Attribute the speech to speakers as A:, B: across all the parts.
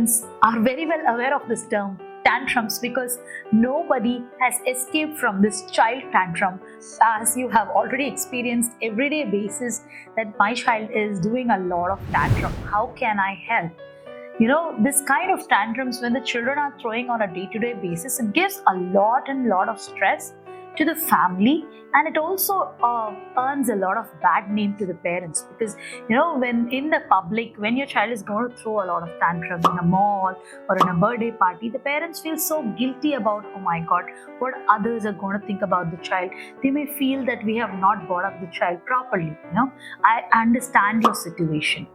A: parents are very well aware of this term tantrums, because nobody has escaped from this child tantrum, as you have already experienced everyday basis that my child is doing a lot of tantrum. How can I help? This kind of tantrums, when the children are throwing on a day-to-day basis, it gives a lot of stress to the family, and it also earns a lot of bad name to the parents, because when in the public, when your child is going to throw a lot of tantrum in a mall or in a birthday party, the parents feel so guilty about, oh my god, what others are going to think about the child. They may feel that we have not brought up the child properly. I understand your situation.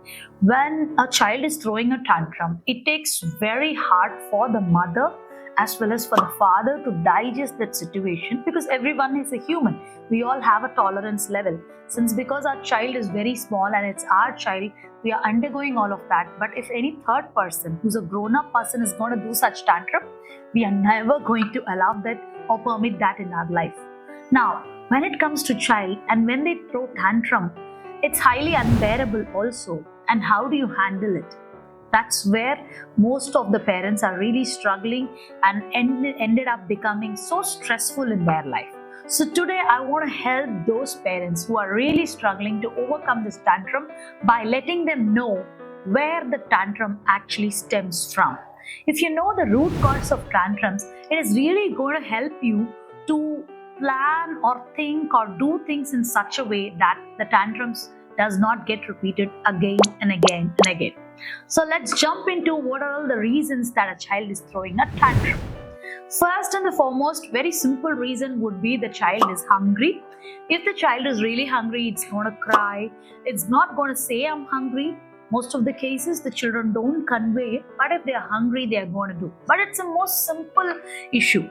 A: When a child is throwing a tantrum, it takes very hard for the mother as well as for the father to digest that situation, because everyone is a human. We all have a tolerance level. Because our child is very small and it's our child, we are undergoing all of that. But if any third person who's a grown-up person is going to do such tantrum, we are never going to allow that or permit that in our life. Now, when it comes to child and when they throw tantrum, it's highly unbearable also. And how do you handle it? That's where most of the parents are really struggling and ended up becoming so stressful in their life. So today I want to help those parents who are really struggling to overcome this tantrum by letting them know where the tantrum actually stems from. If you know the root cause of tantrums, it is really going to help you to plan or think or do things in such a way that the tantrums does not get repeated again and again and again. So let's jump into what are all the reasons that a child is throwing a tantrum. First and the foremost, very simple reason would be the child is hungry. If the child is really hungry, it's going to cry. It's not going to say, I'm hungry. Most of the cases, the children don't convey it, but if they are hungry, they are going to do. But it's a most simple issue.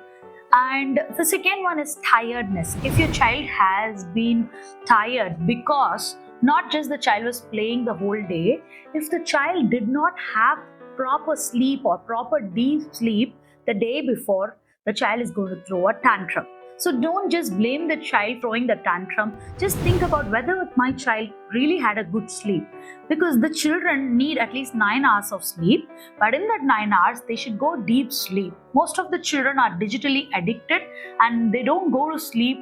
A: And the second one is tiredness. If your child has been tired because not just the child was playing the whole day, if the child did not have proper sleep or proper deep sleep the day before, the child is going to throw a tantrum. So don't just blame the child throwing the tantrum. Just think about whether my child really had a good sleep, because the children need at least 9 hours of sleep, but in that 9 hours they should go deep sleep. Most of the children are digitally addicted and they don't go to sleep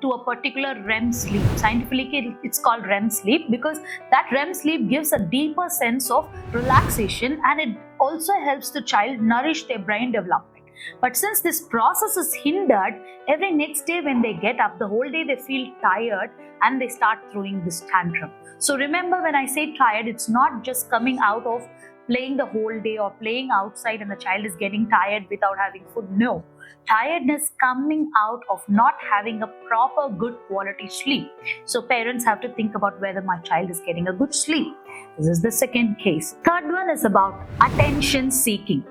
A: to a particular REM sleep. Scientifically, it's called REM sleep because that REM sleep gives a deeper sense of relaxation, and it also helps the child nourish their brain development. But since this process is hindered, every next day when they get up, the whole day they feel tired and they start throwing this tantrum. So remember, when I say tired, it's not just coming out of playing the whole day or playing outside and the child is getting tired without having food. No. Tiredness coming out of not having a proper good quality sleep. So parents have to think about whether my child is getting a good sleep. This is the second case. Third one is about attention seeking.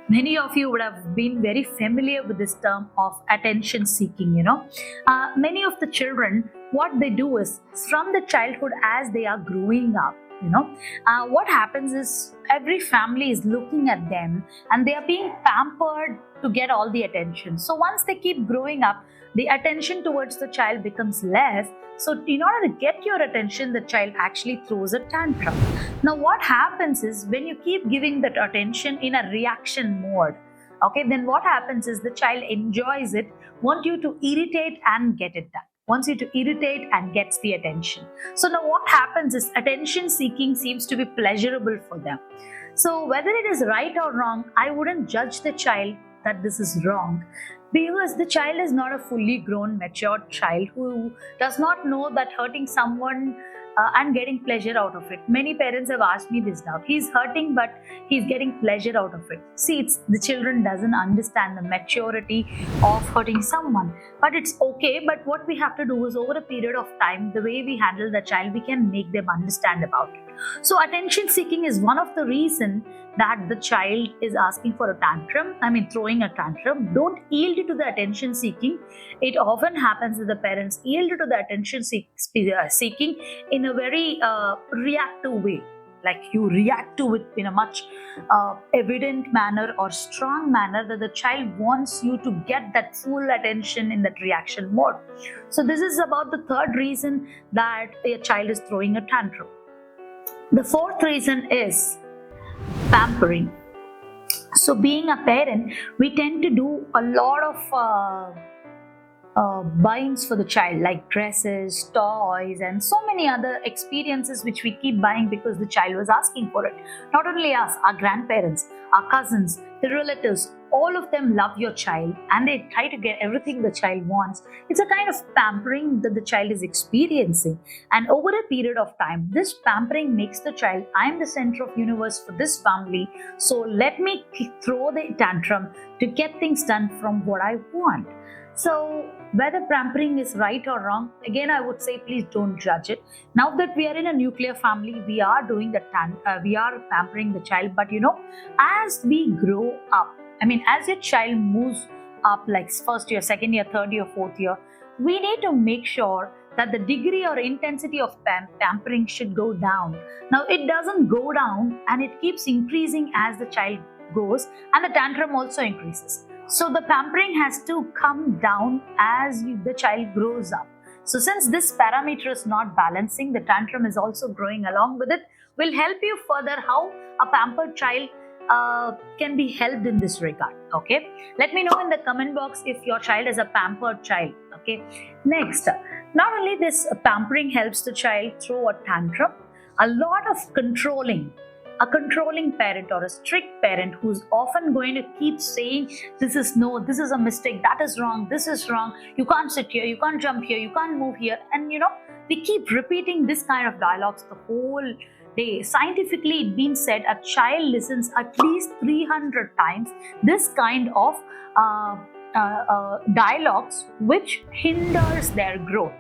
A: Many of you would have been very familiar with this term of attention seeking. Many of the children, what they do is from the childhood as they are growing up, what happens is every family is looking at them and they are being pampered to get all the attention. So once they keep growing up, the attention towards the child becomes less. So in order to get your attention, the child actually throws a tantrum. Now what happens is when you keep giving that attention in a reaction mode, then what happens is the child enjoys it, wants you to irritate and get it done. Wants you to irritate and gets the attention. So now what happens is attention seeking seems to be pleasurable for them. So whether it is right or wrong, I wouldn't judge the child that this is wrong, because the child is not a fully grown, matured child who does not know that hurting someone and getting pleasure out of it. Many parents have asked me this now. He's hurting, but he's getting pleasure out of it. See, the children doesn't understand the maturity of hurting someone. But it's okay. But what we have to do is over a period of time, the way we handle the child, we can make them understand about it. So attention seeking is one of the reasons that the child is asking for a tantrum, throwing a tantrum. Don't yield to the attention seeking. It often happens that the parents yield to the attention seeking in a very reactive way. Like you react to it in a much evident manner or strong manner that the child wants you to get that full attention in that reaction mode. So this is about the third reason that a child is throwing a tantrum. The fourth reason is pampering. So being a parent, we tend to do a lot of buyings for the child, like dresses, toys, and so many other experiences which we keep buying because the child was asking for it. Not only us, our grandparents, our cousins, the relatives, all of them love your child and they try to get everything the child wants. It's a kind of pampering that the child is experiencing, and over a period of time this pampering makes the child, I am the center of universe for this family, so let me throw the tantrum to get things done from what I want. So whether pampering is right or wrong, again I would say please don't judge it. Now that we are in a nuclear family, we are doing we are pampering the child. But as we grow up, as your child moves up, like first year, second year, third year, fourth year, we need to make sure that the degree or intensity of pampering should go down. Now it doesn't go down, and it keeps increasing as the child goes, and the tantrum also increases. So the pampering has to come down as the child grows up. So since this parameter is not balancing, the tantrum is also growing along with it. Will help you further how a pampered child can be helped in this regard. Okay, let me know in the comment box if your child is a pampered child. Okay, next, not only this pampering helps the child through a tantrum, a lot of controlling. A controlling parent or a strict parent who's often going to keep saying, this is no, this is a mistake, that is wrong, this is wrong, you can't sit here, you can't jump here, you can't move here. And we keep repeating this kind of dialogues the whole day. Scientifically, it's been said a child listens at least 300 times this kind of dialogues, which hinders their growth.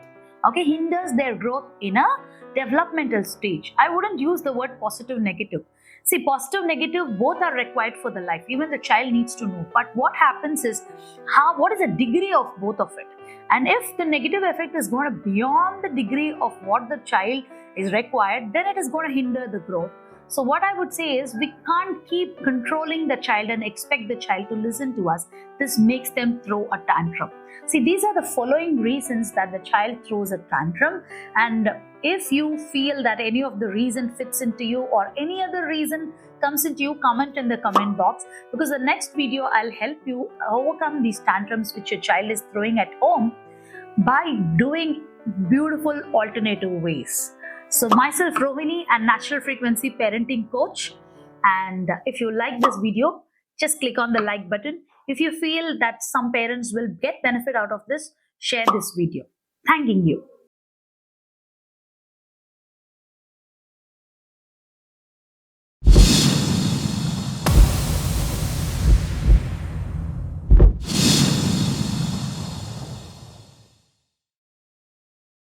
A: Okay, hinders their growth in a developmental stage. I wouldn't use the word positive, negative. See, positive, negative, both are required for the life. Even the child needs to know. But what happens is, what is the degree of both of it? And if the negative effect is going to beyond the degree of what the child is required, then it is going to hinder the growth. So what I would say is, we can't keep controlling the child and expect the child to listen to us. This makes them throw a tantrum. See, these are the following reasons that the child throws a tantrum. And if you feel that any of the reason fits into you or any other reason comes into you, comment in the comment box, because the next video I'll help you overcome these tantrums which your child is throwing at home by doing beautiful alternative ways. So myself, Rohini, and Natural Frequency Parenting Coach. And if you like this video, just click on the like button. If you feel that some parents will get benefit out of this, share this video. Thanking you.